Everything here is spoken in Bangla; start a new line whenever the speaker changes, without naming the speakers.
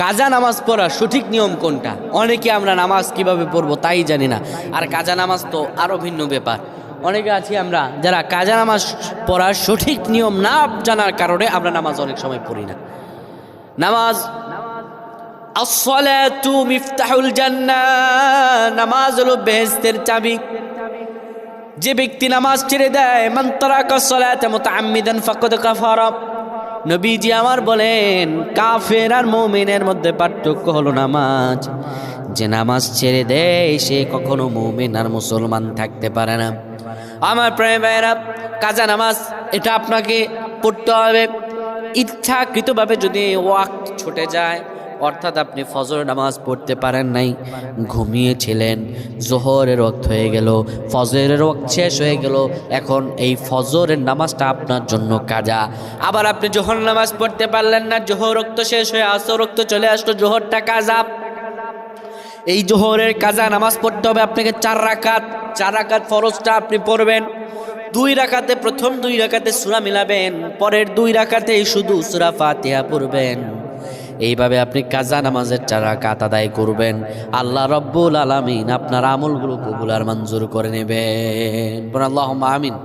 কাজা নামাজ পড়ার সঠিক নিয়ম কোনটা? অনেকে আমরা নামাজ কিভাবে পড়বো তাই জানি না। আর কাজা নামাজ তো আরও ভিন্ন ব্যাপার। অনেকে আছি আমরা যারা কাজা নামাজ পড়ার সঠিক নিয়ম না জানার কারণে আমরা নামাজ অনেক সময় পড়ি না। নামাজ আসসালাতু মিফতাহুল জান্নাহ, নামাজ হলো বেহেশতের চাবি। যে ব্যক্তি নামাজ ছেড়ে দেয়, মান তারাকা সালাতা মুতাআম্মিদান ফাকাদ কাফারা। নবীজি আমার বলেন, কাফের আর মুমিনের মধ্যে পার্থক্য হলো নামাজ। যে নামাজ ছেড়ে দেয় সে কখনো মুমিন আর মুসলমান থাকতে পারে না। আমার প্রিয় ভাইরা, কাজা নামাজ এটা আপনাকে পড়তে হবে। ইচ্ছাকৃতভাবে যদি ওয়াক্ত ছুটে যায়, অর্থাৎ আপনি ফজর নামাজ পড়তে পারেন নাই, ঘুমিয়েছিলেন, জোহরের ওয়াক্ত হয়ে গেল, ফজরের ওয়াক্ত শেষ হয়ে গেল, এখন এই ফজরের নামাজটা আপনার জন্য কাজা। আবার আপনি জোহর নামাজ পড়তে পারলেন না, জোহর ওয়াক্ত শেষ হয়ে আসর ওয়াক্ত চলে আসলো, জোহরটা কাজা। এই জোহরের কাজা নামাজ পড়তে হবে আপনাকে 4 রাকাত। 4 রাকাত ফরজটা আপনি পড়বেন। 2 রাকাতে, প্রথম 2 রাকাতে সূরা মিলাবেন, পরের 2 রাকাতে শুধু সূরা ফাতিহা পড়বেন। এইভাবে আপনি কাজা নামাজের 4 রাকাত আদায় করবেন। আল্লাহ রাব্বুল আলামিন আপনার আমলগুলো কবুল আর মঞ্জুর করে নেবেন। আল্লাহুম্মা আমিন।